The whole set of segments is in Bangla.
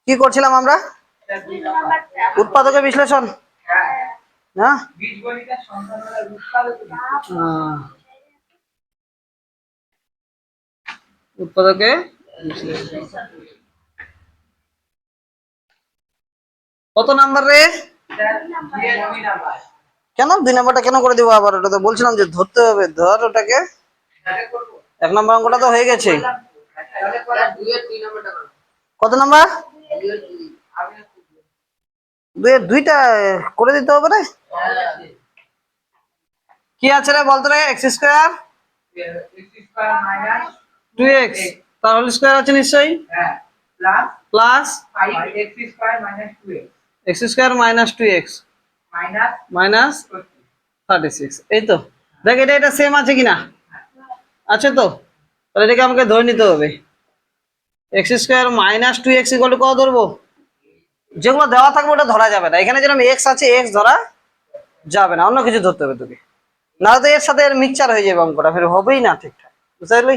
কি করছিলাম আমরা? উৎপাদকের বিশ্লেষণ না, উৎপাদকে কত নাম্বার রে? কেন 2 নাম্বারটা কেন করে দিব আবার? ওটা তো বলছিলাম যে ধরতে হবে, ধর ওটাকে। 1 নাম্বার অঙ্কটা তো হয়ে গেছে। কত নাম্বার? 2 এর 2টা করে দিতে হবে রে। কি আছে রে বলতো রে? x স্কয়ার 2x তার হোল স্কয়ার আছে নিশ্চয়ই। হ্যাঁ, plus x square minus 2x minus 36। এই তো দেখ, এটা সেম আছে কিনা? আছে তো। তাহলে এটাকে আমাকে ধরে নিতে হবে x square minus 2x equal to কত ধরবো? যেগুলো দেওয়া থাকবে ওটা ধরা যাবে না। এখানে যেরকম x আছে x ধরা যাবে না, অন্য কিছু ধরতে হবে তোকে, না তো এর সাথে এর মিক্সচার হয়ে যাবে, অঙ্কটা ফের হবেই না ঠিকঠাক, বুঝতে পারলি?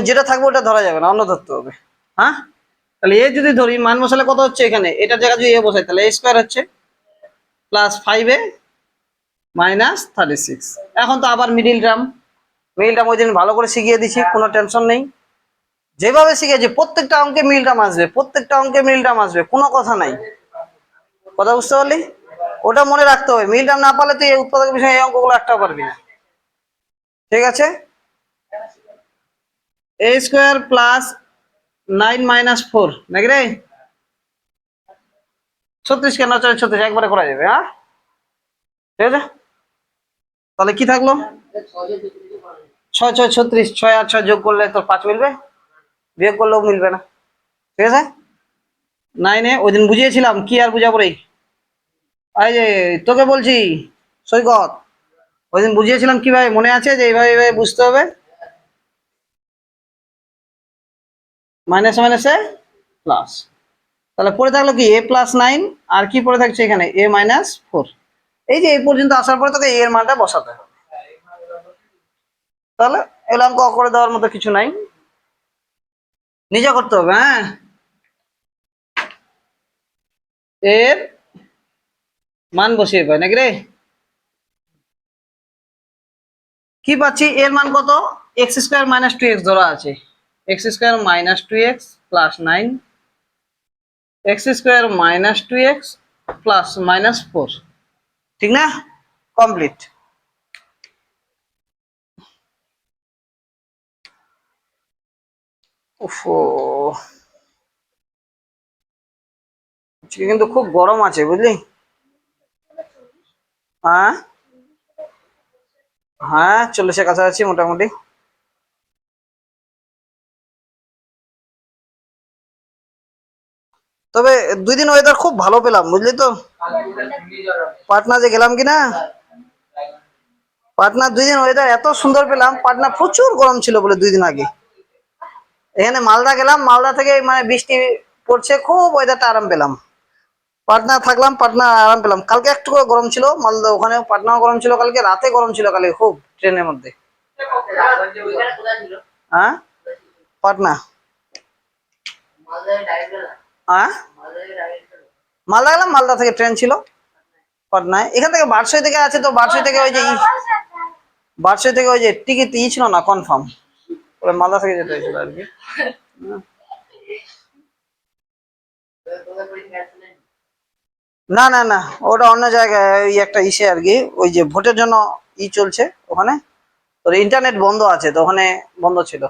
যেটা থাকবে ওটা ধরা যাবে না, অন্য ধরতে হবে। হ্যাঁ, তাহলে এ যদি ধরি মান বসালে কত হচ্ছে? এখানে এটার জায়গায় যদি এ বসাই তাহলে a স্কয়ার হচ্ছে প্লাস 5a মাইনাস 36। এখন তো আবার মিডিল টার্ম ওই দিন ভালো করে শিখিয়ে দিছি, কোনো টেনশন নেই। যেভাবে শিখেছি প্রত্যেকটা অঙ্কে মিল টার্ম আসবে, প্রত্যেকটা অঙ্কে মিল টার্ম আসবে, কোনো কথা নাই। কথা বুঝতে পারলি? ওটা মনে রাখতে হবে, মিল টার্ম না পারলে তুই এই উৎপাদক বিষয়ে এই অঙ্কগুলো একটাও পারবি না। ঠিক আছে, a স্কয়ার প্লাস 9 মাইনাস 4 নাকি রে? 36 কেন? 36 একবারে করা যাবে। হ্যাঁ, ঠিক আছে। তাহলে কি থাকলো? 6 6 36, 6 আর 6 যোগ করলে তোর 5 মিলবে, বিয়োগ করলেও মিলবে না। ঠিক আছে, 9 ওই দিন বুঝিয়েছিলাম, কি আর বুঝাবো রে? এই যে তোকে বলছি সৈকত, ওই দিন বুঝিয়েছিলাম কিভাবে, মনে আছে যে এইভাবে এইভাবে বুঝতে হবে? মাইনাসে মাইনাসে প্লাস। তাহলে পড়ে থাকলো কি a প্লাস 9, আর কি পড়ে থাকছে এখানে a মাইনাস 4। এই যে এই পর্যন্ত আসার পরে তোকে এর মানটা বসাতে হবে। তাহলে এগুলো অঙ্ক করে দেওয়ার মতো কিছু নাই, নিজে করতে হবে। হ্যাঁ, এর মান বসিয়ে পাই নাকি রে? কি পাচ্ছি? এর মান কত? x স্কয়ার মাইনাস 2x ধরা আছে, x square minus 2x plus 9, x square minus 2x plus minus 4। ঠিক না? কমপ্লিট। উফো, কিন্তু খুব গরম আছে বুঝলি? হ্যাঁ হ্যাঁ, 40-এর কাছাকাছি মোটামুটি। তবে 2 দিন ওয়েদার খুব ভালো পেলাম, বুঝলি তো? পাটনা যে গেলাম কিনা, পাটনা 2 দিন ওয়েদার এত সুন্দর পেলাম। পাটনা প্রচুর গরম ছিল বলে 2 দিন আগে। এখানে মালদা গেলাম, মালদা থেকে মানে বৃষ্টি পড়ছে, খুব ওয়েদারটা আরাম পেলাম। পাটনা থাকলাম, পাটনা আরাম পেলাম। কালকে একটু করে গরম ছিল মালদা, ওখানে পাটনাও গরম ছিল কালকে রাতে, গরম ছিল কালকে খুব ট্রেনের মধ্যে। হ্যাঁ, পাটনা। হ্যাঁ, মালদা গেলাম, মালদা থেকে ট্রেন ছিল পাটনায়। এখান থেকে বারসই থেকে আছে, তো বারসই থেকে ওই যে বারসই থেকে ওই যে টিকিট ছিল না কনফার্ম, ওই মালদা থেকে যেতে হয়েছিল আর কি। না না না, ওটা অন্য জায়গায়, ওই একটা ইসে আর কি, ওই যে ভোটের জন্য চলছে ওখানে, তোর ইন্টারনেট বন্ধ আছে তো, ওখানে বন্ধ ছিল।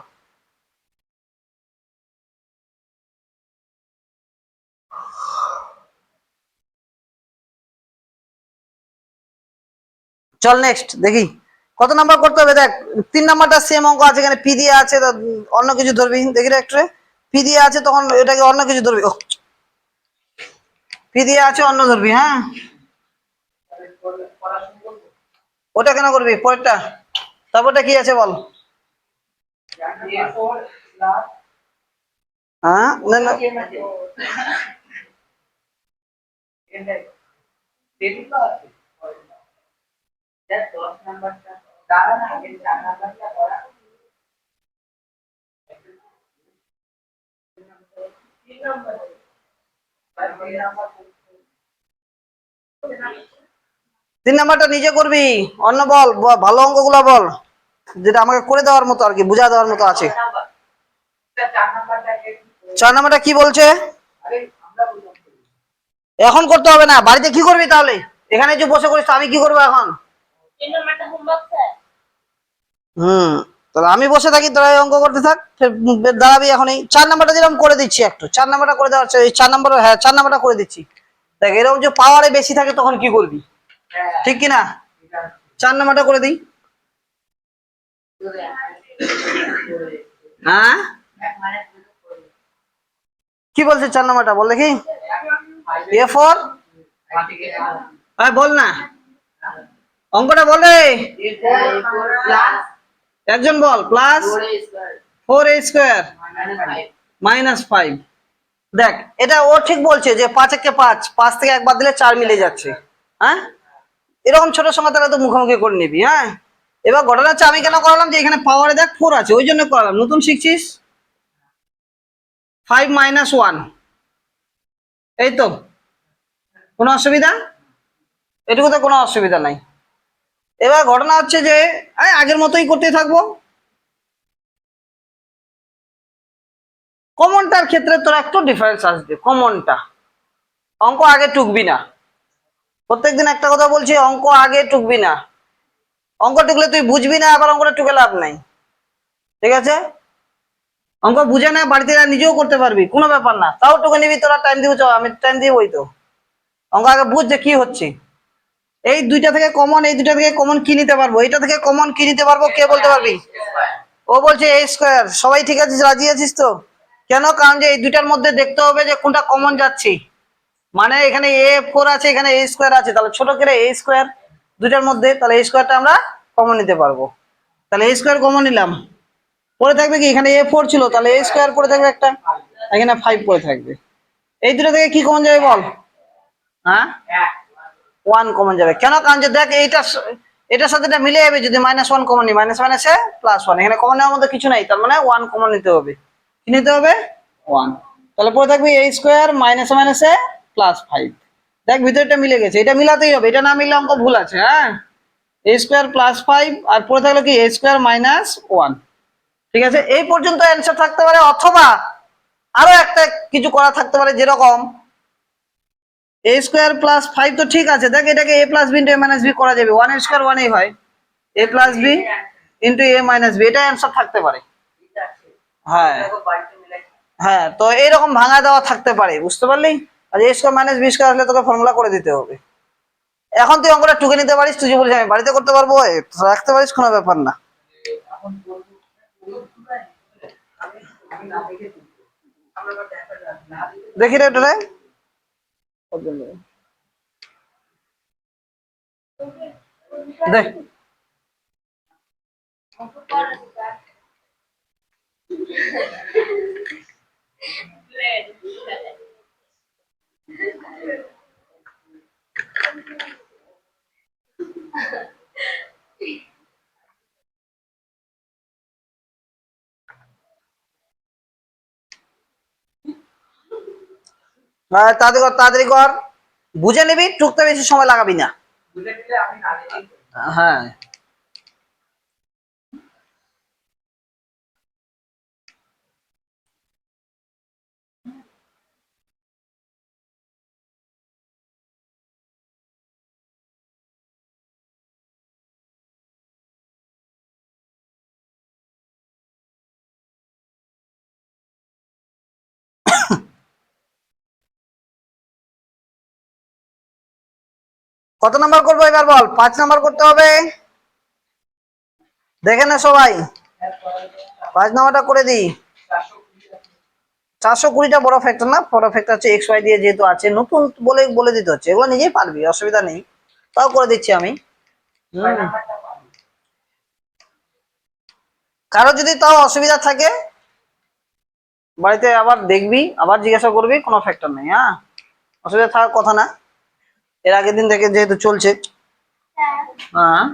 চল নেক্সট দেখি কত নাম্বার করতে হবে। দেখ 3 নাম্বারটা সেম অঙ্ক আছে, এখানে পি দিয়ে আছে, অন্য কিছু ধরবি। দেখি রে একটু, পি দিয়ে আছে তখন এটাকে অন্য কিছু ধরবি। পি দিয়ে আছে অন্য ধরবি। হ্যাঁ, ওটা কেন করবি পরেরটা? তারপরটা কি আছে বল? হ্যাঁ না না, তিন নাম্বারটা নিজে করবি, অন্য বল, ভালো অঙ্কগুলো বল, যেটা আমাকে করে দেওয়ার মতো আর কি, বুঝা দেওয়ার মতো আছে। 4 নাম্বারটা কি বলছে? এখন করতে হবে না, বাড়িতে কি করবি তাহলে? এখানে যে বসে করিস, আমি কি করবো এখন? হুম, তাহলে আমি বসে থাকি, তোরা এই অঙ্ক করতে থাক, দাঁড়াবি এখনই। 4 নাম্বারটা যেরকম করে দিচ্ছি, একটু 4 নাম্বারটা করে দেওয়া হচ্ছে, এই 4 নাম্বার, হ্যাঁ 4 নাম্বারটা করে দিচ্ছি। দেখ এরকম যে পাওয়ারে বেশি থাকে তখন কি করবি, ঠিক কিনা? 4 নাম্বারটা করে দিই। হ্যাঁ কি বলছে 4 নাম্বারটা, বল দেখি। A4, বল না, অঙ্কটা বল রে, একজন বল। Plus 4a² -5। দেখ এটা ও ঠিক বলছে যে 5 একে 5, 5 থেকে 1 বাদ দিলে 4 মিলে যাচ্ছে। হ্যাঁ, এরকম ছোট সংখ্যা তারা তো মুখোমুখি করে নিবি। হ্যাঁ, এবার ঘটনা হচ্ছে আমি কেন করালাম, যে এখানে পাওয়ারে দেখ 4 আছে, ওই জন্য করালাম। নতুন শিখছিস, 5 - 1, এই তো, কোনো অসুবিধা? এটুকুতে কোনো অসুবিধা নাই। এবার ঘটনা হচ্ছে যে আগের মতোই করতে থাকবো। কমনটার ক্ষেত্রে তোর একটু ডিফারেন্স আসবে। কমনটা অঙ্ক আগে টুকবি না, প্রত্যেকদিন একটা কথা বলছি, অঙ্ক আগে টুকবি না। অঙ্ক টুকলে তুই বুঝবি না, আবার অঙ্কটা টুকে লাভ নাই, ঠিক আছে? অঙ্ক বুঝে না, বাড়িতে নিজেও করতে পারবি, কোনো ব্যাপার না, তাও টুকে নিবি। তোরা টাইম দিবি, আমি টাইম দিবই তো। অঙ্ক আগে বুঝ যে কি হচ্ছে। এই দুইটা থেকে কমন, এই দুইটা থেকে কমন কি নিতে পারবো, এইটা থেকে কমন কি নিতে পারবো, কে বলতে পারবি? ও বলছে A²। সবাই ঠিক আছে, রাজি আছিস তো? কেন? কারণ যে এই দুইটার মধ্যে দেখতে হবে যে কোনটা কমন যাচ্ছে। মানে এখানে A4 আছে, এখানে A² আছে, তাহলে ছোট করে A², দুইটার মধ্যে, তাহলে A²টা আমরা কমন নিতে পারবো। তাহলে A² কমন নিলাম, পরে থাকবে কি, এখানে A4 ছিল, তাহলে A² পরে থাকবে একটা, এখানে 5 পরে থাকবে। এই দুটো থেকে কি কমন যাবে বল? হ্যাঁ, 1 কমন যাবে। কেন? কারণ যে দেখ এটার সাথে এটা মিলে যাবে, যদি -1 কমন নিই, মাইনাস মাইনাসে +1, এখানে কমন নেওয়ার মধ্যে কিছু নাই, তার মানে 1 কমন নিতে হবে। কি নিতে হবে? 1। তাহলে পরে থাকবে A² মাইনাসে মাইনাসে +5। দেখ ভিতরটা মিলে গেছে, এটা মিলাতেই হবে, এটা না মিললে অঙ্ক ভুল আছে। হ্যাঁ, A² +5, আর পরে থাকলো কি A² -1। ঠিক আছে, এই পর্যন্ত অ্যান্সার থাকতে পারে, অথবা আরো একটা কিছু করা থাকতে পারে, যেরকম A² +5 তো ঠিক আছে, দেখ এটাকে A + B * A - B করা যাবে, 1 এর স্কয়ার 1 হয়, A + B * A - B, এটা অ্যান্সার থাকতে পারে। হ্যাঁ হ্যাঁ, তো এইরকম ভাঙা দেওয়া থাকতে পারে, বুঝতে পারলি? আর A² - B² আসলে তোকে ফর্মুলা করে দিতে হবে। এখন তুই অঙ্কটা টুকে নিতে পারিস, তুই যে বলিস আমি বাড়িতে করতে পারবো, রাখতে পারিস, কোনো ব্যাপার না। দেখি রে এটা রে, দেখ তাড়াতাড়ি কর, তাড়াতাড়ি কর, বুঝে নিবি, টুকতে বেশি সময় লাগাবি না। হ্যাঁ, কত নাম্বার করবো এবার বল? 5 নাম্বার করতে হবে, দেখে না সবাই। 5 নাম্বারটা করে দিই। 420টা বড় ফ্যাক্টর না, বড় ফ্যাক্টর হচ্ছে XY দিয়ে, যেহেতু আছে নতুন বলে বলে দিতে হচ্ছে, এগুলো নিজেই পারবি, অসুবিধা নেই, তাও করে দিচ্ছি আমি। কারো যদি তাও অসুবিধা থাকে বাড়িতে আবার দেখবি, আবার জিজ্ঞাসা করবি, কোনো ফ্যাক্টর নেই। হ্যাঁ, অসুবিধা থাকার কথা না, এর আগের দিন থেকে যেহেতু চলছে। হ্যাঁ,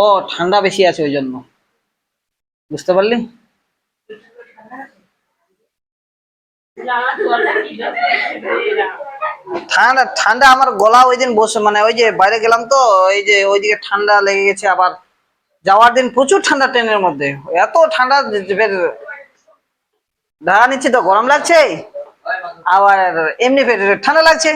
ও ঠান্ডা বেশি আছে ওই জন্য, বুঝতে পারলি। ঠান্ডা ঠান্ডা আমার গলা ওই দিন বসে, মানে ওই যে বাইরে গেলাম তো, ওই যে ওইদিকে ঠান্ডা লেগে গেছে। আবার যাওয়ার দিন প্রচুর ঠান্ডা, ট্রেনের মধ্যে এত ঠান্ডা, ফের ঢাকা নিচ্ছি তো গরম লাগছে, আবার এমনি ফের ঠান্ডা লাগছে।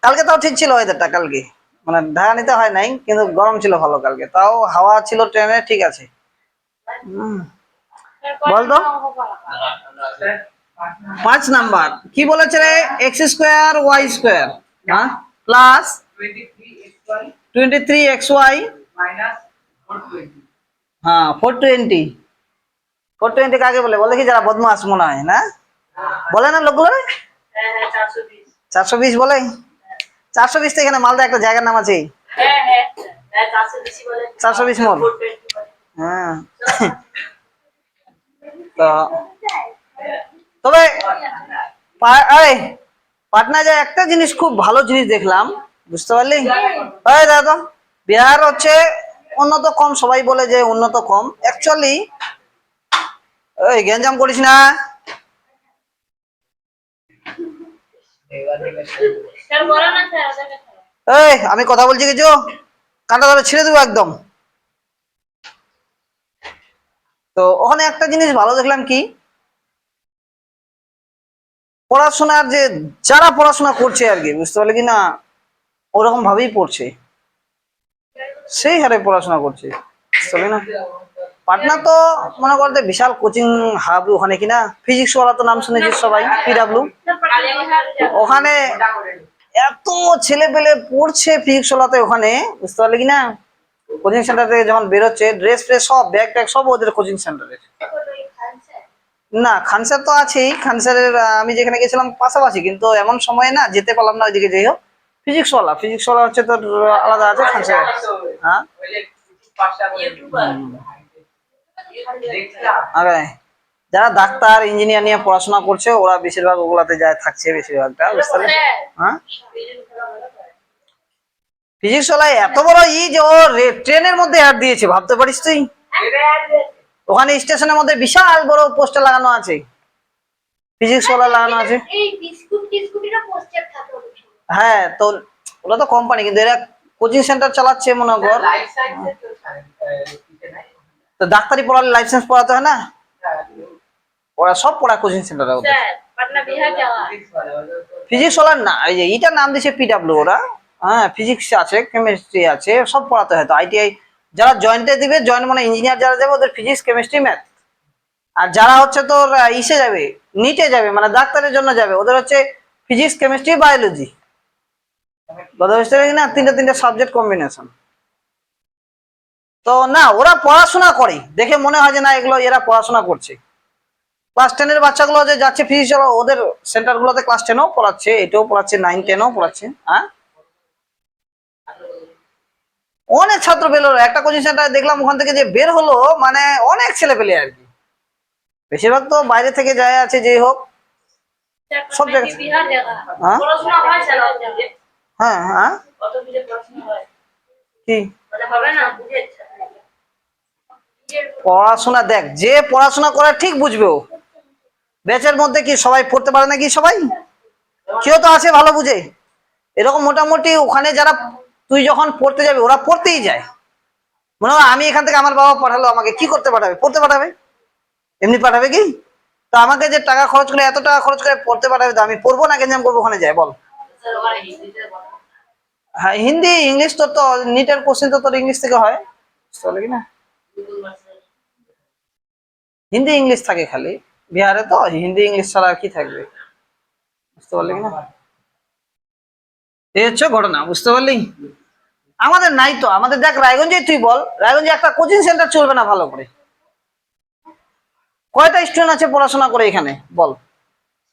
কালকে তাও ঠিক ছিল ওয়েদারটা, কালকে মানে ঢাকা নিতে হয় নাই, কিন্তু গরম ছিল ভালো কালকে, তাও হাওয়া ছিল ট্রেনে, ঠিক আছে। বলতো 5 নাম্বার কি বলেছে রে? x² y² হ্যাঁ প্লাস 23xy হ্যাঁ 420 কাকে বলে? বলে কি যারা বদমাস মনে হয় না, বলে না লোকগুলো রে? 420 বলে। 420 তো এখানে মালদা একটা জায়গার নাম আছে, 420 মোড়। হ্যাঁ তো তবে পাটনা যায় একটা জিনিস, খুব ভালো জিনিস দেখলাম, বুঝতে পারলি? ওই দাদা, বিহার হচ্ছে উন্নত কম, সবাই বলে যে উন্নত কম, অ্যাকচুয়ালি ওই গ্যাঞ্জাম করিস না। এই আমি কথা বলছি কিছু, কানটা ধরে ছিঁড়ে দেবো একদম। তো ওখানে একটা জিনিস ভালো দেখলাম কি, পড়াশোনার যে যারা পড়াশোনা করছে আর কি, বুঝতে পারলে কি না, ওরকম ভাবেই পড়ছে, সেই হারে পড়াশোনা করছে, বুঝতে না। পাটনা তো মনে করতে বিশাল কোচিং হাব, ওখানে কিনা ফিজিক্স ওয়ালা তো নাম শুনেছিস সবাই, পিডাব্লিউ। ওখানে এত ছেলে পেলে পড়ছে ফিজিক্স ওয়ালাতে ওখানে, বুঝতে পারলে কি না। কোচিং সেন্টার থেকে যখন বেরোচ্ছে, ড্রেস ফ্রেস সব, ব্যাগ ট্যাগ সব ওদের কোচিং সেন্টারে। না, খানসার তো আছেই, খানসারের আমি যেখানে গেছিলাম পাশাপাশি, কিন্তু এমন সময় না যেতে পারলাম না ওইদিকে। যাই হোক, ফিজিক্স ওয়ালা হচ্ছে তোর আলাদা আছে, খানসার। হ্যাঁ আরে যারা ডাক্তার ইঞ্জিনিয়ার নিয়ে পড়াশোনা করছে, ওরা বেশিরভাগ ওগুলাতে যায় থাকছে বেশিরভাগটা, বুঝতে পারলি। হ্যাঁ, ফিজিক্স ওয়ালায় এত বড় যে ও ট্রেনের মধ্যে অ্যাড দিয়েছে, ভাবতে পারিস তুই? ওখানে স্টেশনের মধ্যে বিশাল বড় পোস্টার লাগানো আছে, ফিজিক্স ওয়ালা লাগানো আছে। হ্যাঁ, তো ওরা তো কোম্পানি, কিন্তু এরা কোচিং সেন্টার চালাচ্ছে মনে কর। তো ডাক্তারি পড়ালে লাইসেন্স পড়াতে হয় না, ওরা সব পড়া কোচিং সেন্টারে ওদের। ফিজিক্স ওয়ালার না, এই যে এটার নাম দিয়েছে পিডাব্লিউ ওরা। হ্যাঁ, ফিজিক্স আছে, কেমিস্ট্রি আছে, সব পড়াতে হয়। তো আইটিআই যারা জয়েন্টে দিবে, জয়েন্ট মানে ইঞ্জিনিয়ার যারা যাবে, ওদের ফিজিক্স কেমিস্ট্রি ম্যাথ। আর যারা হচ্ছে তোর ইসে যাবে, নিটে যাবে, মানে ডাক্তারের জন্য যাবে, ওদের হচ্ছে ফিজিক্স কেমিস্ট্রি বায়োলজি। কথা বুঝতে পারছি না, তিনটে সাবজেক্ট কম্বিনেশন। তো না, ওরা পড়াশোনা করে দেখে মনে হয় যে না, এগুলো এরা পড়াশোনা করছে। ক্লাস 10-এর বাচ্চাগুলো যে যাচ্ছে ফিজিক্স, ওদের সেন্টার গুলোতে ক্লাস 10-ও পড়াচ্ছে, এটাও পড়াচ্ছে, 9-10-ও পড়াচ্ছে। হ্যাঁ, অনেক ছাত্র পেল একটা কোচিং সেন্টারে, দেখলাম ওখান থেকে যে বের হলো, মানে অনেক ছেলে পেলে আর কি। বেশিরভাগ তো বাইরে থেকে যায় আছে, যেই হোক সব জায়গায়। হ্যাঁ হ্যাঁ হ্যাঁ কি পড়াশোনা দেখ, যে পড়াশোনা করে ঠিক বুঝবে। ও ব্যাচের মধ্যে কি সবাই পড়তে পারে নাকি? সবাই কেউ তো আছে ভালো বুঝে, এরকম মোটামুটি। ওখানে যারা, তুই যখন পড়তে যাবি, ওরা পড়তেই যায়। মনে হয় আমি এখান থেকে, আমার বাবা পাঠালো, আমাকে কি করতে পাঠাবে? পড়তে পাঠাবে, এমনি পাঠাবে কি? তো আমাকে যে টাকা খরচ করে, এত টাকা খরচ করে পড়তে পাঠাবে, তো আমি পড়বো না গেঞ্জাম করবো ওখানে যায়? বল। হ্যাঁ, হিন্দি ইংলিশ তো নিটের কোশ্চেন তো তোর ইংলিশ থেকে হয়, চলে কি না। হিন্দি ইংলিশ থাকে খালি, বিহারে তো হিন্দি ইংলিশ ছাড়া আর কি থাকবে, বুঝতে পারলি না। এই হচ্ছে ঘটনা, বুঝতে পারলি। আমাদের নাই তো, আমাদের দেখ রায়গঞ্জে, তুই বল রায়গঞ্জে একটা কোচিং সেন্টার চলবে না ভালো করে? কয়টা স্টুডেন্ট আছে পড়াশোনা করে এখানে, বল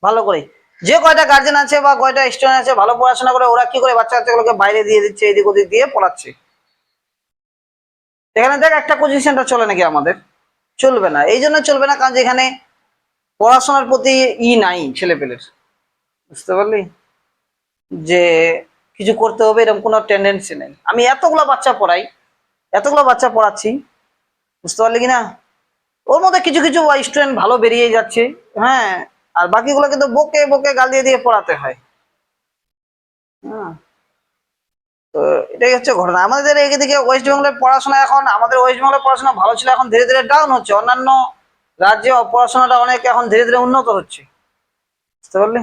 ভালো করে? যে কয়টা গার্জেন আছে বা কয়টা স্টুডেন্ট আছে ভালো পড়াশোনা করে, ওরা কি করে বাচ্চা কাচ্চাগুলোকে বাইরে দিয়ে দিচ্ছে, এদিক ওদিক দিয়ে পড়াচ্ছে। এখানে দেখ একটা কোচিং সেন্টার চলে নাকি আমাদের? চলবে না। এই জন্য চলবে না কারণ যেখানে পড়াশোনার প্রতি নাই ছেলেপেলের, বুঝতে পারলি, যে কিছু করতে হবে এরকম কোনো টেন্ডেন্সি নেই। আমি এতগুলো বাচ্চা পড়াই, এতগুলো বাচ্চা পড়াচ্ছি, বুঝতে পারলি কিনা, ওর মধ্যে কিছু কিছু স্টুডেন্ট ভালো বেরিয়ে যাচ্ছে, হ্যাঁ, আর বাকিগুলো কিন্তু বকে বকে গাল দিয়ে দিয়ে পড়াতে হয়। হ্যাঁ, তো এটাই হচ্ছে ঘটনা। আমাদের এদিকে ওয়েস্ট বেঙ্গলের পড়াশোনা, এখন আমাদের ওয়েস্ট বেঙ্গলের পড়াশোনা ভালো ছিল, এখন ধীরে ধীরে ডাউন হচ্ছে। অন্যান্য রাজ্যে পড়াশোনাটা অনেক এখন ধীরে ধীরে উন্নত হচ্ছে, বুঝতে পারলি।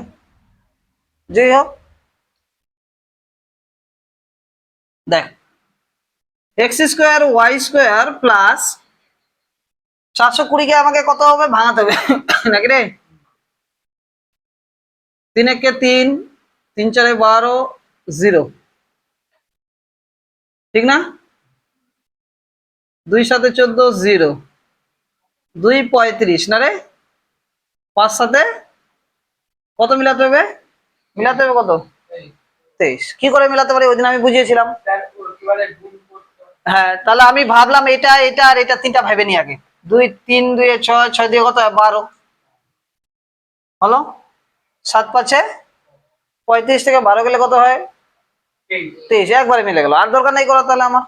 যাই হোক, দেখ, x square y square plus 420 কে আমাকে কত হবে ভাঙাতে হবে নাকি রে? 3 একে 3, 3 4 12, 0, ঠিক না? 2 7 14, 0, 2 35 না রে? 5 সাথে কত মিলাতে হবে? মিলাতে হবে কত? 23। কি করে মিলাতে পারি ওই দিন আমি বুঝিয়েছিলাম। হ্যাঁ, তাহলে আমি ভাবলাম এটা এটা আর এটা তিনটা ভেবে নি আগে। 2 3 2 6, 6 দিয়ে কত 12 হলো, 7 5 35 থেকে 12 গেলে কত হয়? 23। একবারে মিলে গেল, আর দরকার নেই করা তাহলে আমার।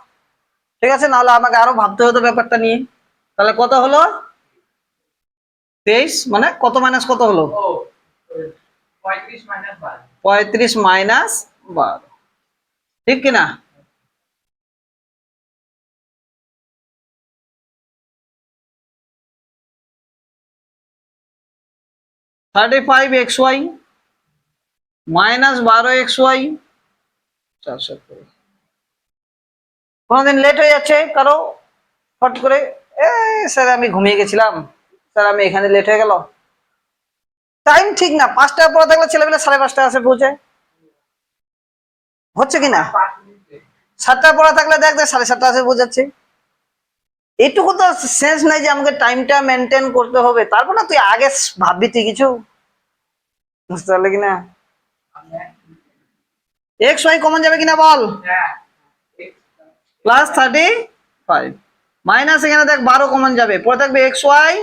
ঠিক আছে, নাহলে আমাকে আরো ভাবতে হতো ব্যাপারটা নিয়ে। তাহলে কত হলো? 23 মানে কত মাইনাস কত হলো? 35 মাইনাস 12, ঠিক কিনা? (35xy) minus 12xy 420। কোনোদিন লেট হয়ে যাচ্ছে কারো ফট করে, স্যার আমি ঘুমিয়ে গেছিলাম, স্যার আমি এখানে লেট হয়ে গেল, টাইম ঠিক না। 5টায় পড়া থাকলে ছেলেমেলে 5:30 আসে পৌঁছে, হচ্ছে কিনা? 7টায় পড়া থাকলে দেখ 7:30 আসে পৌঁছাচ্ছে। এইটুকু তো সেন্স নাই যে আমাকে টাইমটা মেনটেন করতে হবে। তারপর না তুই আগে ভাববি তুই কিছু, বুঝতে পারলি কিনা? এক্স ওয়াই কমন যাবে কিনা বল? +35 মাইনাস এখানে দেখ 12 কমন যাবে, পরে থাকবে এক্স ওয়াই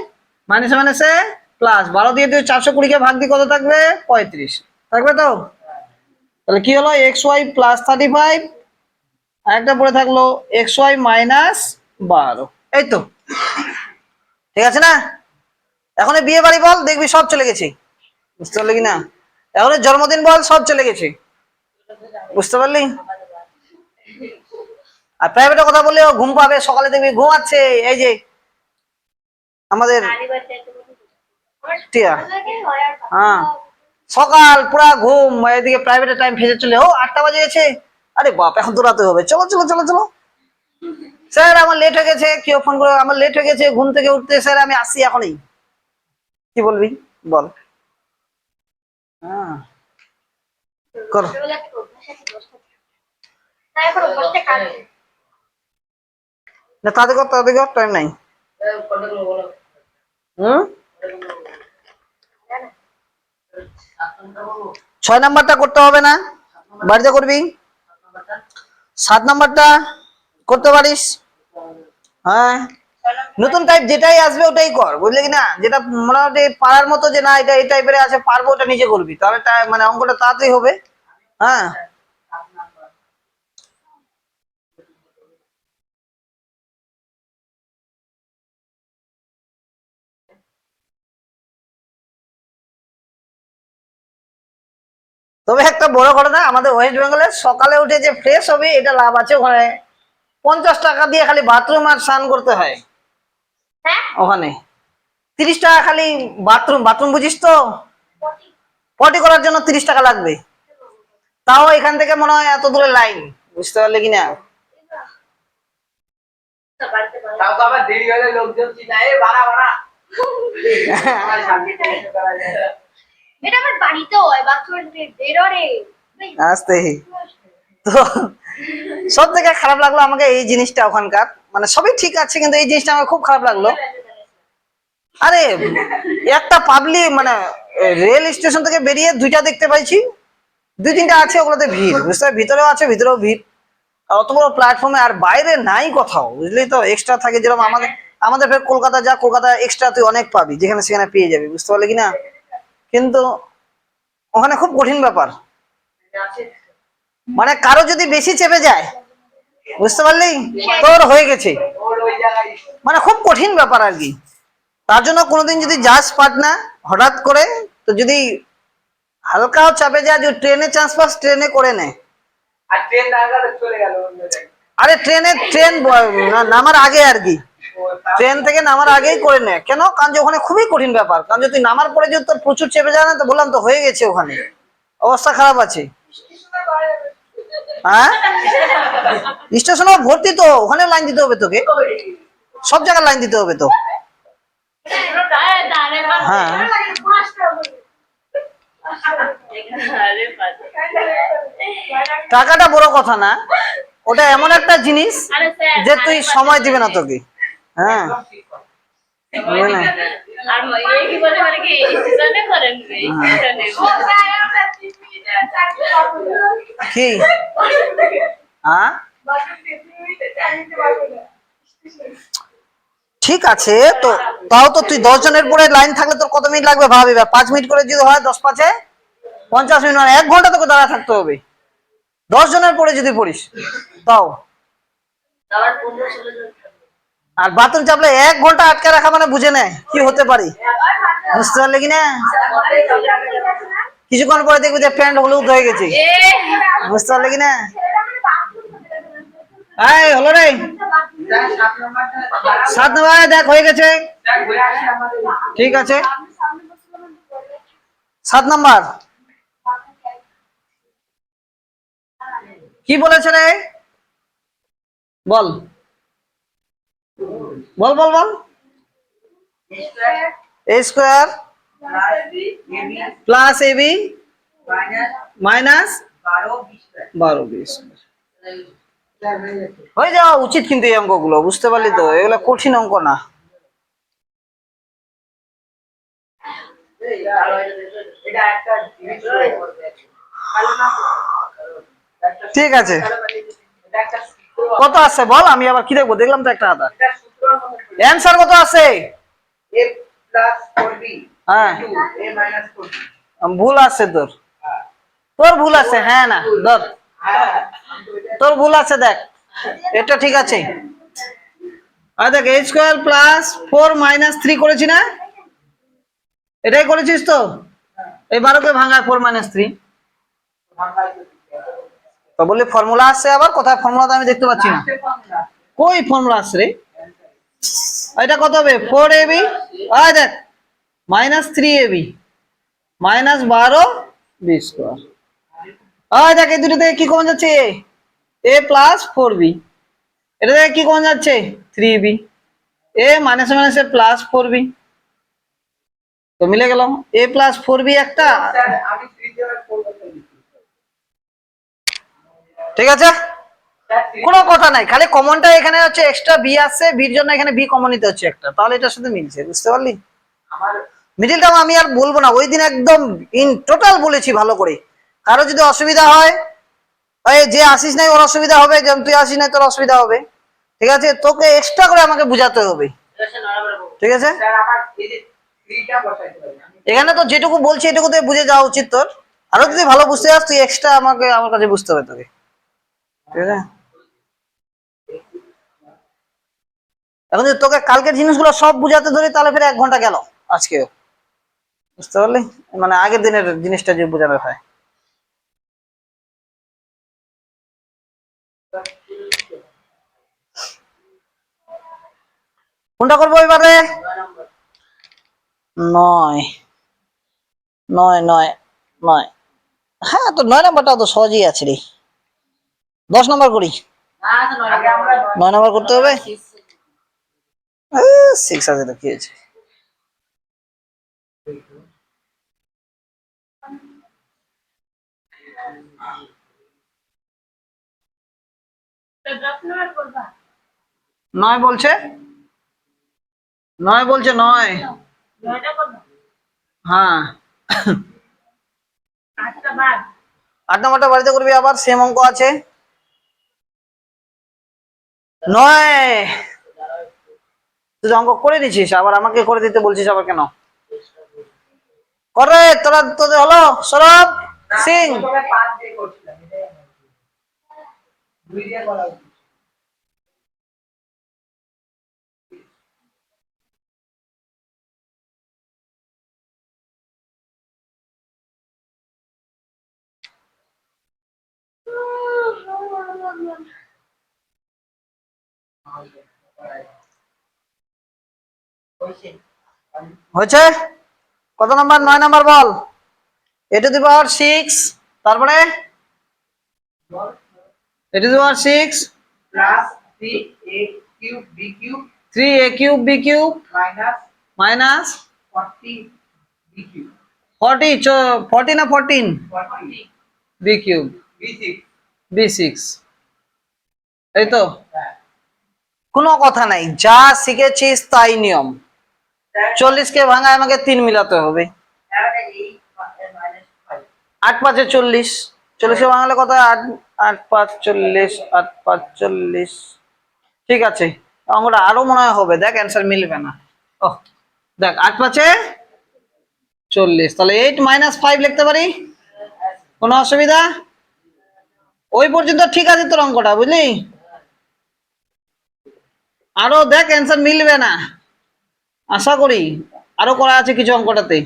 মাইনাসে মাইনাসে প্লাস 12 দিয়ে তুই 420 কে ভাগ দিয়ে কত থাকবে? 35 থাকবে তো। তাহলে কি হলো? এক্স ওয়াই +35, আর একটা পরে থাকলো এক্স ওয়াই -12। এই তো, ঠিক আছে না? এখন বিয়ে বাড়ি বল, দেখবি সব চলে গেছে, বুঝতে পারলি কিনা? এখন জন্মদিন বল, সব চলে গেছে, বুঝতে পারলি? আর প্রাইভেটের কথা বললেও ঘুম পাবে, সকালে দেখবি ঘুমাচ্ছে। এই যে আমাদের টিয়া, হ্যাঁ, সকাল পুরা ঘুম, এদিকে প্রাইভেটের টাইম ফেসে চলে, 8টা বাজে গেছে, আরে বাপ এখন দৌড়াতে হবে, চলো চলো চলো চলো, স্যার আমার লেট হয়ে গেছে, কেউ ফোন করে আমার লেট হয়ে গেছে ঘুম থেকে উঠতে, স্যার আমি আসছি এখনই। কি বলবি বল? হ্যাঁ, করো না, তাদের টাইম নাই। হুম, 6 নাম্বারটা করতে হবে না, বাড়িতে করবি। 7 নাম্বারটা করতে পারিস। হ্যাঁ, নতুন টাইপ যেটাই আসবে ওটাই কর, বুঝলি কিনা? যেটা মোটামুটি পারার মতো, যে না এটা এই টাইপের আছে পারবো, ওটা নিজে করবি, তাহলে মানে অঙ্কটা তাড়াতাড়ি হবে। হ্যাঁ, তবে একটা বড় ঘটনা, আমাদের ওয়েস্ট বেঙ্গলে সকালে উঠে যে ফ্রেশ হবে এটা লাভ আছে। ওখানে 50 টাকা দিয়ে খালি বাথরুম আর স্নান করতে হয়। ওখানে 30 টাকা খালি বাথরুম, বাথরুম বুঝিস তো, পটি করার জন্য 30 টাকা লাগবে। তাও এখান থেকে মনে হয় এত দূরে লাইন, বুঝতে পারলে কিনা? তাও তো আবার দেরি হলে লোকজন চিনায় বাড়া বাড়া। এটা আমার বাড়িতেও হয়, বাথরুমে বের রে আসতে। তো সব থেকে খারাপ লাগলো আমাকে এই জিনিসটা ওখানকার, মানে সবই ঠিক আছে কিন্তু এই জিনিসটা আমার খুব খারাপ লাগলো। আরে একটা পাবলিক মানে রেল স্টেশন থেকে বেরিয়ে 2টা দেখতে পাইছি, 2 3টা আছে, ওগুলোতে ভিড়, বুঝতে পারছি, ভিতরেও আছে, ভিতরেও ভিড়, অত বড় প্ল্যাটফর্মে, আর বাইরে নাই কোথাও, বুঝলি তো, এক্সট্রা থাকে যেরকম আমাদের ফের কলকাতা যা, কলকাতা এক্সট্রা তুই অনেক পাবি, যেখানে সেখানে পেয়ে যাবি, বুঝতে পারলি কিনা। কিন্তু ওখানে খুব কঠিন ব্যাপার, মানে কারো যদি বেশি চেপে যায়, বুঝতে পারলি, তোর হয়ে গেছে, মানে খুব কঠিন ব্যাপার আর কি। তার জন্য কোনোদিন যদি যাস পাটনা হঠাৎ করে, তো যদি হালকাও চাপে যায়, যে ট্রেনে চান্স পাস ট্রেনে করে নে। আর ট্রেন না গেলে চলে গেল অন্য জায়গায়। আরে ট্রেন নামার আগে আর কি, ট্রেন থেকে নামার আগেই করে নে। কেন? কারণ যে ওখানে খুবই কঠিন ব্যাপার, কারণ যে তুই নামার পরে যদি তোর প্রচুর চেপে যায় না, তো বললাম তো হয়ে গেছে, ওখানে অবস্থা খারাপ আছে। হ্যাঁ, স্টেশনে ভর্তি তো, ওখানে লাইন দিতে হবে তোকে, সব জায়গায় লাইন দিতে হবে তো। হ্যাঁ, টাকাটা বড় কথা না, ওটা এমন একটা জিনিস যে তুই সময় দিবে না তোকে। হ্যাঁ, কি হ্যাঁ ঠিক আছে, তো তাও তো তুই 10 জনের পরে লাইন থাকলে তোর কত মিনিট লাগবে ভাবি, 5 মিনিট করে যদি হয় 10×5 50 মিনিট, মানে 1 ঘন্টা তোকে দাঁড়া থাকতে হবে 10 জনের পরে যদি পড়িস তাও। আর বাথরুম চাপলে 1 ঘন্টা আটকে রাখা মানে বুঝে নে কি হতে পারে, বুঝতে পারলে কিনা। কিছুক্ষণ পরে দেখবি যে প্যান্ট হলুদ হয়ে গেছে, বুঝতে পারলে কিনা। এই হলো রে, 7 নম্বর দেখ হয়ে গেছে, ঠিক আছে। 7 নম্বর কি বলেছে রে, বল বল বল বল। a square plus ab minus 12b হয়ে যাওয়া উচিত, কিন্তু এই অঙ্কগুলো বুঝতে পারলি তো, এগুলো কঠিন অঙ্ক না। ঠিক আছে, কত আছে বল, আমি আবার কি দেখবো, দেখলাম তো একটা হাতা। অ্যানসার কত আছে? হ্যাঁ, ভুল আছে তোর, তোর ভুল আছে। হ্যাঁ না ধর, তোর ভুল আছে, দেখ এটা ঠিক আছে। আর দেখ a স্কয়ার প্লাস 4 মাইনাস 3 করেছি না, এটাই করেছিস তো। এই 12কে ভাঙায় 4 মাইনাস 3, তো বললি ফর্মুলা আসছে, আবার কোথায় ফর্মুলা তো আমি দেখতে পাচ্ছি না, কই ফর্মুলা আসছে রে। এটা কত হবে 4ab, আর দেখ minus 3ab minus 12b square. আর দেখ এই দুটো থেকে কি কমন যাচ্ছে, a প্লাস 4b, এটা থেকে কি কমন যাচ্ছে 3b, a minus minus plus 4b, তো মিলে গেল a প্লাস 4b একটা। ঠিক আছে, কোনো কথা নাই, খালি কমনটা এখানে হচ্ছে এক্সট্রা বি আসছে, বির জন্য এখানে বি কমন নিতে হচ্ছে একটা, তাহলে এটার সাথে মিলছে, বুঝতে পারলি। মিডিলটাও আমি আর বলবো না, ওই দিন একদম ইন টোটাল বলেছি ভালো করে। কারো যদি অসুবিধা হয়, যে আসিস নাই ওর অসুবিধা হবে, যেমন তুই আসিস নাই তোর অসুবিধা হবে, ঠিক আছে, তোকে এক্সট্রা করে আমাকে বুঝাতে হবে, ঠিক আছে। এখানে তো যেটুকু বলছি এটুকু তুই বুঝে যাওয়া উচিত তোর, আরো যদি ভালো বুঝতে চাস তুই এক্সট্রা আমাকে আমার কাছে বুঝতে হবে তোকে, ঠিক আছে। এখন যদি তোকে কালকের জিনিসগুলো সব বুঝাতে ধরি, তাহলে ফের 1 ঘন্টা গেল আজকে, বুঝতে পারলি, মানে আগের দিনের জিনিসটা যে বোঝানো হয়। কোনটা করবো এবারে? 9 9 9 9, হ্যাঁ তো 9 নাম্বারটা তো সহজই আছে রে। 10 নম্বর করি, 9 নম্বর করতে হবে, 6 আছে তো কি আছে। নয় বলছে, 9 বলছে, 9 হ্যাঁ। 8 নম্বরটা বাড়িতে করবি, আবার সেম অঙ্ক আছে। 9 তুই তো অঙ্ক করে নিছিস, আবার আমাকে করে দিতে বলছিস আবার কেন? করে তোরা তোদের হলো সৌরভ সিং। প্রথমে 5 দিয়ে করছিলাম, এটাই আমার ভুল। 2 দিয়ে করা উচিত। হয়েছে? কত নাম্বার? 9 নাম্বার বল। a টু দি পাওয়ার 6, তারপরে a to the power 6 plus 3a cube b cube 3a cube b cube minus minus 40 b কিউব 40 40 না 14 40 b কিউব b6। b6, এই তো। হ্যাঁ, কোনো কথা নাই, যা শিখেছিস তাই নিয়ম। 40 কে ভাঙায় আমাকে 3 মিলাতে হবে। তাহলে এই মাইনাস 5। 8 5 40, 40 কে ভাঙালে কত? 8 8 5 40, 8 5 40। ঠিক আছে, অঙ্কটা আরো মনে হয় হবে। দেখ অ্যান্সার মিলবে না। ও দেখ, 8 5 40, তাহলে 8 মাইনাস 5 লিখতে পারি। কোনো অসুবিধা? ওই পর্যন্ত ঠিক আছে তোর অঙ্কটা, বুঝলি? আরো দেখ অ্যান্সার মিলবে না, আশা করি আরো করা আছে কিছু অঙ্কটাতে।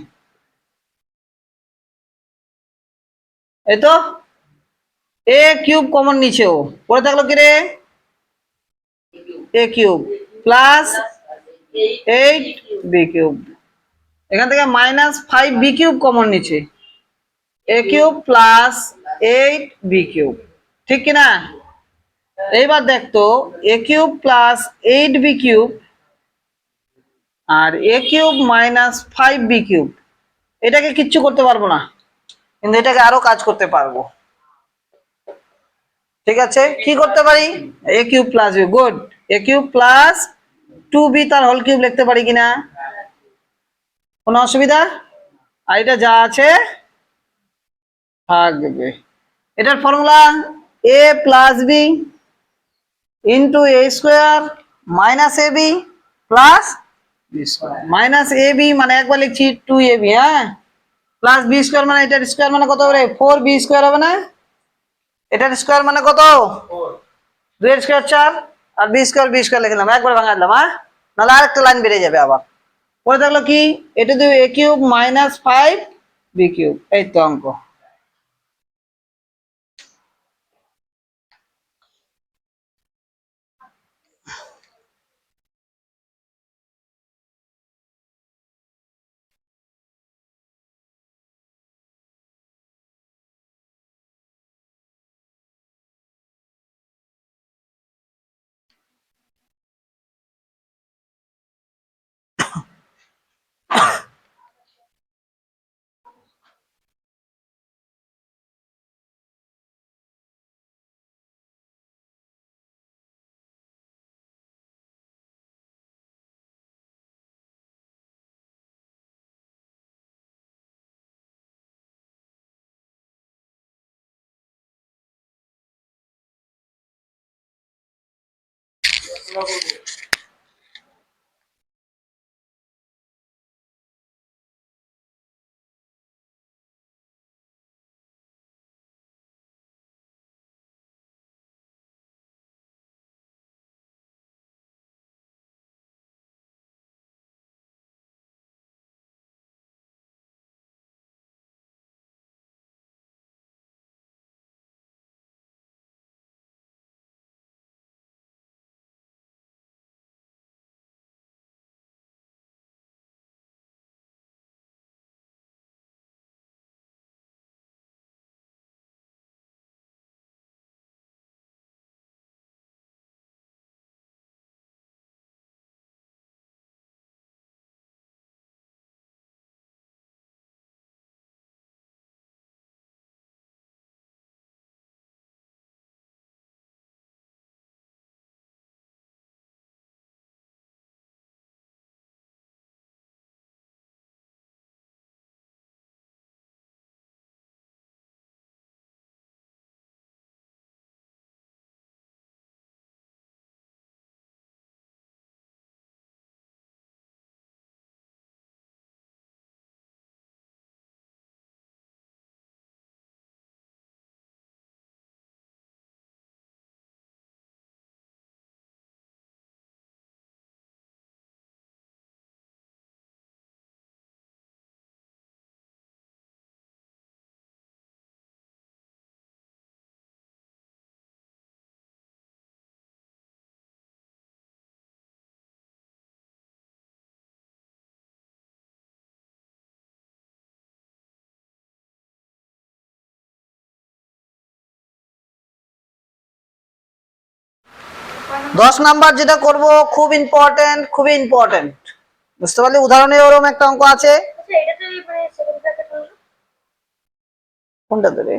এই তো এ কিউব কমন নিচে, ও পড়ে থাকলো কি রে? এ কিউব প্লাস 8 বি কিউব, এখান থেকে মাইনাস 5 বি কিউব কমন নিচে, এ কিউব প্লাস 8 বি কিউব, ঠিক কিনা? এইবার দেখ তো, এ কিউব প্লাস 8 বি কিউব আর এ কিউব মাইনাস 5 বি কিউব, এটাকে কিচ্ছু করতে পারবো না, কিন্তু এটাকে আরো কাজ করতে পারবো। ঠিক আছে, কি করতে পারি? এ কিউব প্লাস বি, গুড। এ কিউব প্লাস 2b তার হোল কিউব লিখতে পারি কিনা? কোনো অসুবিধা? আর এটা যা আছে থাকবে। এটার formula a plus B into A square minus A B plus B square. Minus A B মানে একবার লিখছি 2ab, হ্যাঁ, প্লাস বি স্কোয়ার মানে এটার স্কোয়ার মানে কত হবে? 4b স্কোয়ার হবে না? এটার স্কোয়ার মানে কত? 2 এর স্কোয়ার 4, আর বি স্কোয়ার লিখলাম, একবার ভাঙা দিলাম, হ্যাঁ, নাহলে আরেকটা লাইন বেড়ে যাবে আবার। পরে থাকলো কি? এটা দিয়ে এ কিউব মাইনাস 5 বি কিউব, এই তো অঙ্ক। 10 নাম্বার যেটা করব খুব ইম্পর্টেন্ট, খুবই ইম্পর্টেন্ট, বুঝতে পারলি? উদাহরণে ওরকম একটা অঙ্ক আছে। কোনটা ধরে?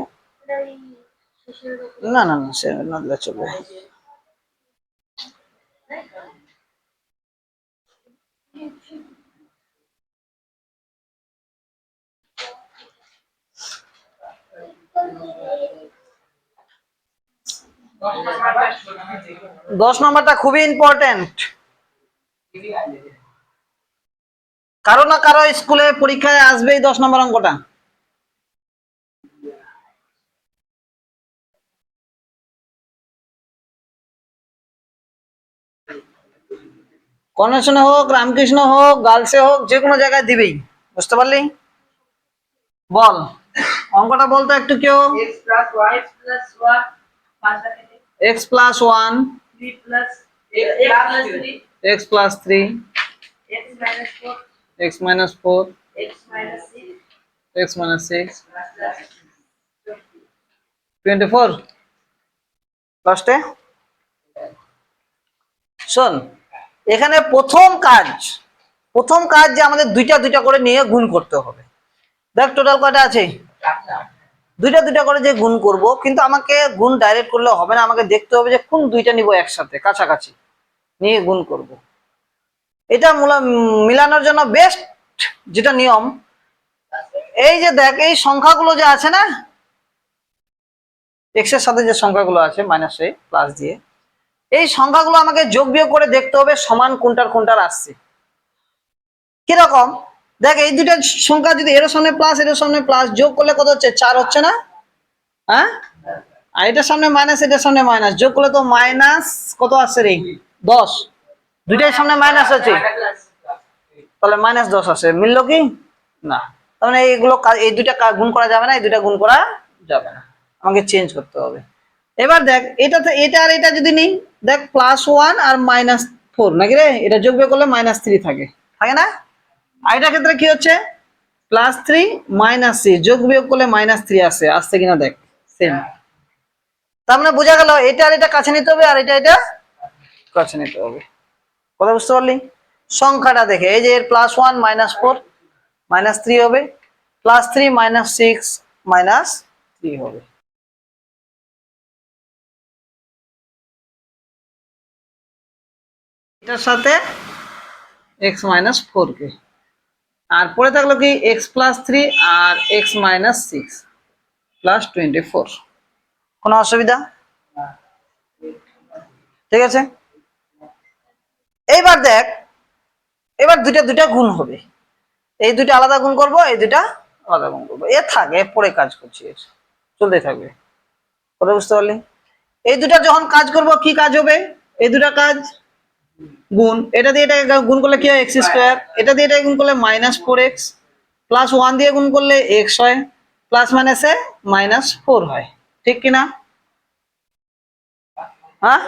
না না না, সে না দিলে চলবে। দশ নম্বরটা খুবই ইম্পর্টেন্ট। কারো না কারো স্কুলে পরীক্ষায় আসবেই 10 নম্বর অঙ্কটা। কনভেনশনে হোক, রামকৃষ্ণ হোক, গার্লসে হোক, যে কোনো জায়গায় দিবেই, বুঝতে পারলি? বল অঙ্কটা বলতো একটু কেউ। x plus 1 x plus 3 x minus 4 x minus 6 24 লাস্টে। শোন, এখানে প্রথম কাজ যে আমাদের দুইটা দুইটা করে নিয়ে গুণ করতে হবে। দেখ টোটাল কয়টা আছে? দুইটা দুইটা করে যে গুণ করব, কিন্তু আমাকে গুণ ডাইরেক্ট করলে হবে না, আমাকে দেখতে হবে যে কোন দুইটা নিব একসাথে কাছাকাছি নিয়ে গুণ করব। এটা মিলানোর জন্য বেস্ট যেটা নিয়ম, এই যে দেখ এই সংখ্যাগুলো যে আছে না, এক্স এর সাথে যে সংখ্যাগুলো আছে মাইনাস এ প্লাস দিয়ে, এই সংখ্যাগুলো আমাকে যোগ বিয়োগ করে দেখতে হবে সমান কোনটার কোনটার আসছে। কিরকম? দেখ এই দুইটা সংখ্যা যদি এর সামনে প্লাস এর সামনে প্লাস, যোগ করলে কত হচ্ছে? 4 হচ্ছে না? হ্যাঁ, আর এটার সামনে মাইনাস এটার সামনে মাইনাস, যোগ করলে তো মাইনাস কত আসছে রে? 10। দুইটার সামনে মাইনাস আছে, তাহলে মাইনাস 10 আসে। মিললো কি না? তার মানে এইগুলো এই দুইটা গুণ করা যাবে না, এই দুইটা গুণ করা যাবে না, আমাকে চেঞ্জ করতে হবে। এবার দেখ এটাতে এটা আর এটা যদি নিই, দেখ +1 আর -4 নাকি রে? এটা যোগ বিয়োগ করলে -3 থাকে না? আর এটার ক্ষেত্রে কি হচ্ছে? +3 -3 যোগ বিয়োগ করলে -3 আসছে কিনা দেখ, সেম। তার মানে বোঝা গেল এটা আর এটা কাছে নিতে হবে, আর এটা এটা কাছে নিতে হবে। কথা বুঝতে পারলি? সংখ্যাটা দেখে এই যে এর +1 -4 -3 হবে, +3 -6 -3 হবে। এটার সাথে x -4 কে, আর পরে থাকলো কি x +3 আর x -6 +24। কোনো অসুবিধা? ঠিক আছে। এইবার দেখ, এবার দুইটা দুইটা গুণ হবে, এই দুইটা আলাদা গুণ করব, এই দুইটা আলাদা গুণ করবো, এ থাকে পরে কাজ করছি, এর চলতে থাকবে। কথা বুঝতে পারলি? এই দুটা যখন কাজ করব, কি কাজ হবে? এই দুটা কাজ গুণ, এটা দিয়ে এটা গুণ করলে কি হয়? x², এটা দিয়ে এটা গুণ করলে -4x, +1 দিয়ে গুণ করলে x হয়, প্লাস মাইনাসে -4 হয়, ঠিক কিনা? হ্যাঁ,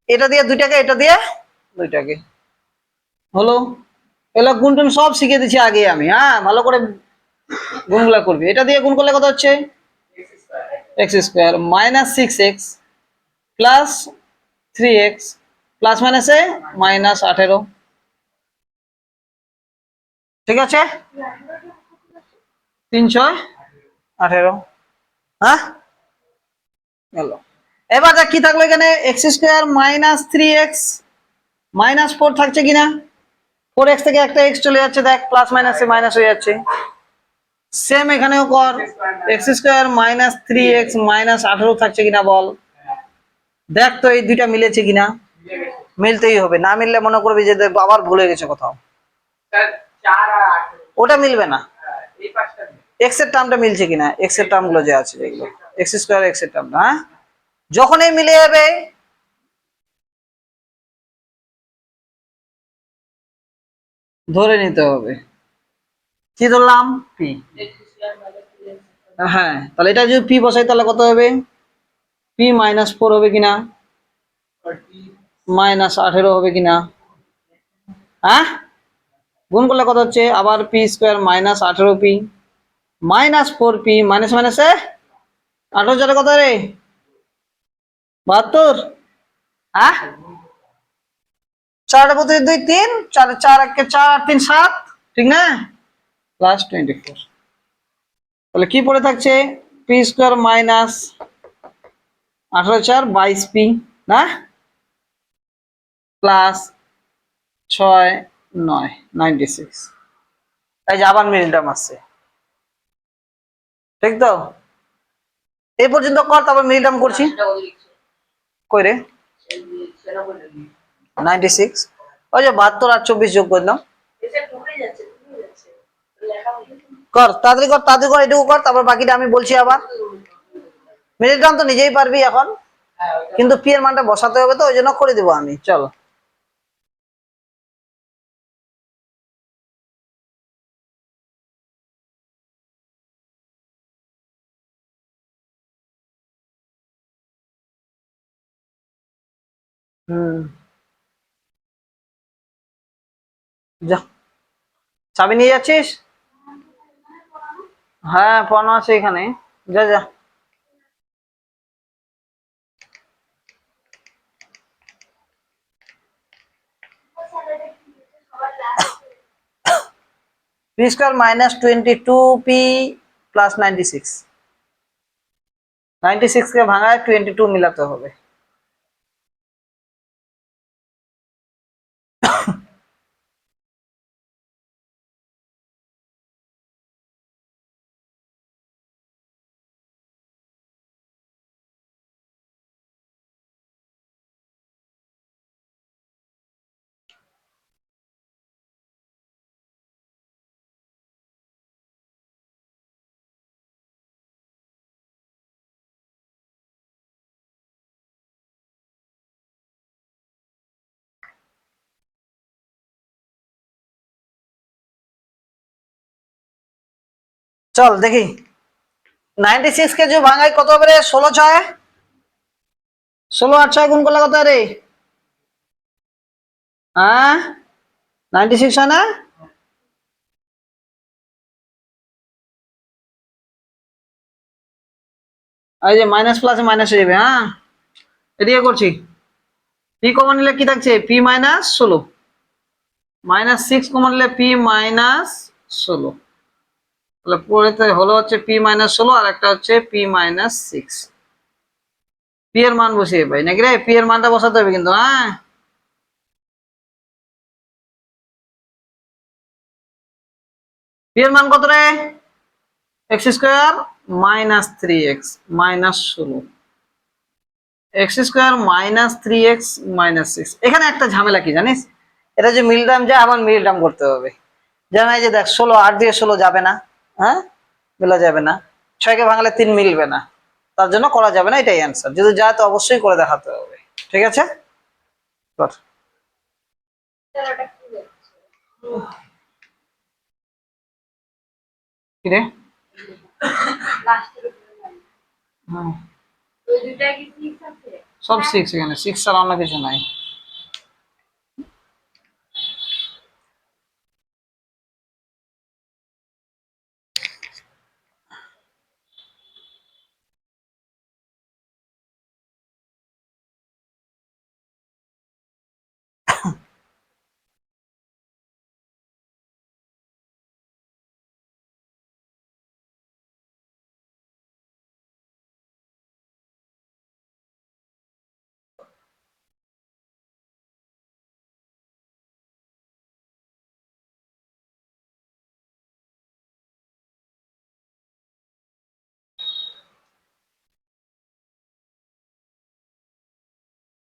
এটা দিয়ে দুইটাকে, এটা দিয়ে দুইটাকে হলো। এগুলো গুণ টুন সব শিখে দিচ্ছি আগে আমি, হ্যাঁ ভালো করে গুণগুলা করবি। এটা দিয়ে গুণ করলে কত হচ্ছে? x² -6x plus 3x plus মাইনাসে -18। ঠিক আছে, 318। হ্যাঁ গেল। এবার দেখ কি থাকলো এখানে? x² -3x -4 থাকছে কিনা? 4x থেকে একটা x চলে যাচ্ছে, দেখ প্লাস মাইনাসে মাইনাস হয়ে যাচ্ছে। সেম এখানেও কর, x² -3x -18 থাকছে কিনা বল। দেখ তো এই দুইটা মিলেছে কিনা? মিলতেই হবে, না মিললে মনে করবি যে আবার ভুলে গেছে কোথাও, ওটা মিলবে না। এক্স এর টার্মটা মিলছে কিনা, এক্স এর টার্ম গুলো যে আছে যেগুলো x² x এর টার্ম, হ্যাঁ যখনই মিলে যাবে ধরে নিতে হবে। কি ধরলাম? পি। হ্যাঁ, তাহলে এটা যদি পি বসাই তাহলে কত হবে? পি -4 হবে কিনা, -18 হবে কিনা? হ্যাঁ, গুণ করলে কত হচ্ছে? আবার p² -18p -4p মাইনাস মাইনাসে 18 কত রে? 72। হ্যাঁ 4 প্রতি 2 3 4 4 1 4 3 7 ঠিক না প্লাস 24 তাহলে কি পড়ে থাকছে পি স্কয়ার মাইনাস 18 4 22 পি না প্লাস 6 9 96 এই যে আবার মিল টার্ম আসছে ঠিক তো এই পর্যন্ত কর তারপর মিল টার্ম করছি কই রে 96 ওই যে 72 আর 24 যোগ করলাম কর তাড়াতাড়ি কর এটুকু কর তারপর বাকিটা আমি বলছি আবার মিল টার্ম তো নিজেই পারবি এখন কিন্তু পি এর মানটা বসাতে হবে তো ওই জন্য করে দেবো আমি চলো হুম যা চাবি নিয়ে যাচ্ছিস হ্যাঁ পড়ানো আছে এখানে যা যা P square minus 22 P plus 96 96 কে ভাঙায় 22 মিলাতে হবে চল দেখি 96 কে जो ভাঙায় কত হবে রে 16 6 16 আর 6 গুণ করলে কত রে হ্যাঁ 96 হয় না এই যে মাইনাস প্লাসে মাইনাস হয়ে যাবে হ্যাঁ এদিকে করছি পি কমন নিলে কি থাকছে পি মাইনাস 16 মাইনাস 6 কমন নিলে পি মাইনাস 16 তাহলে পড়েতে হলো হচ্ছে পি মাইনাস 16 আর একটা হচ্ছে পি মাইনাস 6 পি এর মান বসিয়ে পাই নাকি রে পি এর মানটা বসাতে হবে কিন্তু হ্যাঁ পি এর মান কত রে x square minus 3x minus 16 x square minus 3x minus 6 এখানে একটা ঝামেলা কি জানিস এটা যে মিল টার্ম যায় আবার মিল টার্ম করতে হবে যেমন এই যে দেখ 16 8 দিয়ে 16 যাবে না হ্যাঁ মিলা যাবে না 6 কে ভাঙলে 3 মিলবে না তার জন্য করা যাবে না এটাই অ্যান্সার যদি যায় তো অবশ্যই করে দেখাতে হবে ঠিক আছে কর কি রে হ্যাঁ সব 6 এখানে 6 ছাড়া অন্য কিছু নাই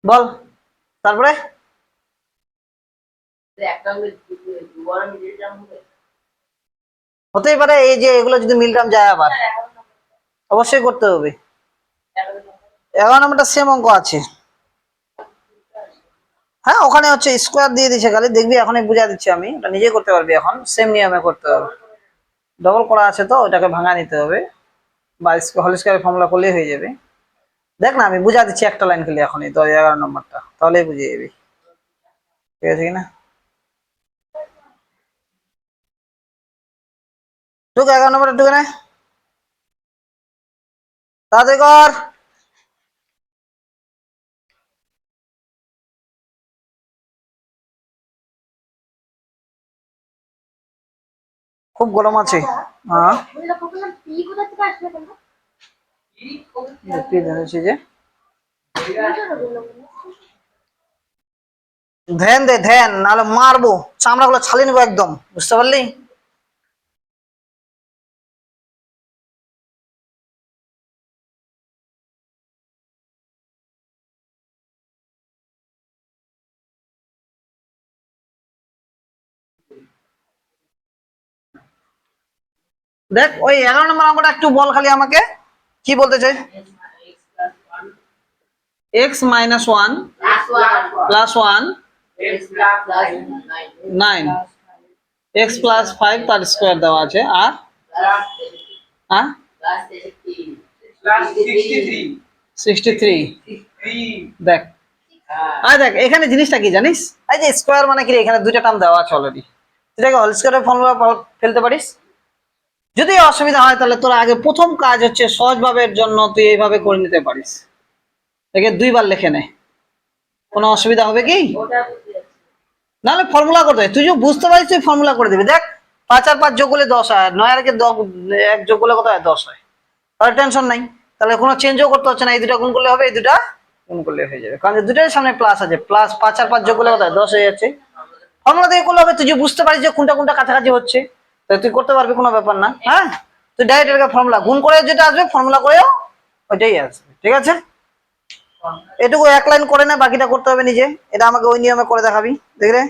বল তারপরে হতেই পারে এই যে এগুলো যদি মিল টার্ম যায় আবার অবশ্যই করতে হবে 11 নম্বরটা সেম অঙ্ক আছে হ্যাঁ ওখানে হচ্ছে স্কোয়ার দিয়ে দিচ্ছে খালি দেখবি এখনই বুঝা দিচ্ছি আমি ওটা নিজে করতে পারবি এখন সেম নিয়মে করতে হবে ডবল করা আছে তো ওটাকে ভাঙা নিতে হবে বা হোল স্কয়ার ফর্মুলা করলেই হয়ে যাবে দেখ না আমি বুঝা দিচ্ছি একটা লাইন খালি এখনই তো 11 নম্বরটা তাহলেই বুঝে যাবি ঠিক আছে কিনা টুক 11 নম্বরটা টুকে নে তাড়াতাড়ি কর খুব গরম আছে। হ্যাঁ দেখতে জানিস যে ধ্যান দে ধ্যান, নাহলে মারবো, চামড়া গুলো ছালিয়ে নেবো একদম, বুঝতে পারলি? দেখ ওই 11 নম্বর অঙ্কটা একটু বল খালি আমাকে, কি বলতে চাই? x minus one plus one 9, x plus 5 তার স্কোয়ার দেওয়া আছে, আর আর 63। দেখ দেখ এখানে জিনিসটা কি জানিস, এই যে স্কোয়ার মানে কি, এখানে দুইটা টার্ম দেওয়া আছে অলরেডি, এটাকে হোল স্কোয়ারের ফর্মুলা ফেলতে পারিস। যদি অসুবিধা হয় তাহলে তোর আগে প্রথম কাজ হচ্ছে সহজভাবে জন্য তুই এইভাবে করে নিতে পারিস, একে 2বার লিখে নে, কোনো অসুবিধা হবে কি? নাহলে ফর্মুলা করতে হয়, তুই যদি বুঝতে পারিস তুই ফর্মুলা করে দিবি। দেখ 5 আর 5 যোগ করলে 10 হয়, 9 আর 1 যোগ করলে কত হয়? 10 হয়। তাহলে টেনশন নাই, তাহলে কোনো চেঞ্জও করতে হচ্ছে না, এই দুটো গুণ করলে হবে, এই দুটা গুণ করলে হয়ে যাবে, কারণ দুটোর সামনে প্লাস আছে, প্লাস 5 আর 5 যোগ করলে কত হয়? 10 হয়ে যাচ্ছে। ফর্মুলা দিয়ে করলে হবে, তুই যদি বুঝতে পারিস যে কোনটা কোনটা কাছাকাছি হচ্ছে তাহলে তুই করতে পারবি, কোনো ব্যাপার না। হ্যাঁ, তুই ডাইরেক্ট ফর্মুলা গুণ করে যেটা আসবে ফর্মুলা করেও ওইটাই আসবে, ঠিক আছে? এটুকু এক লাইন করে না, বাকিটা করতে হবে নিজে, এটা আমাকে ওই নিয়মে করে দেখাবি, দেখলে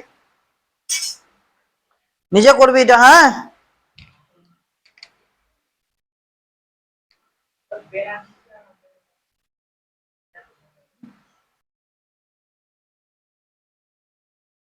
নিজে করবি এটা। হ্যাঁ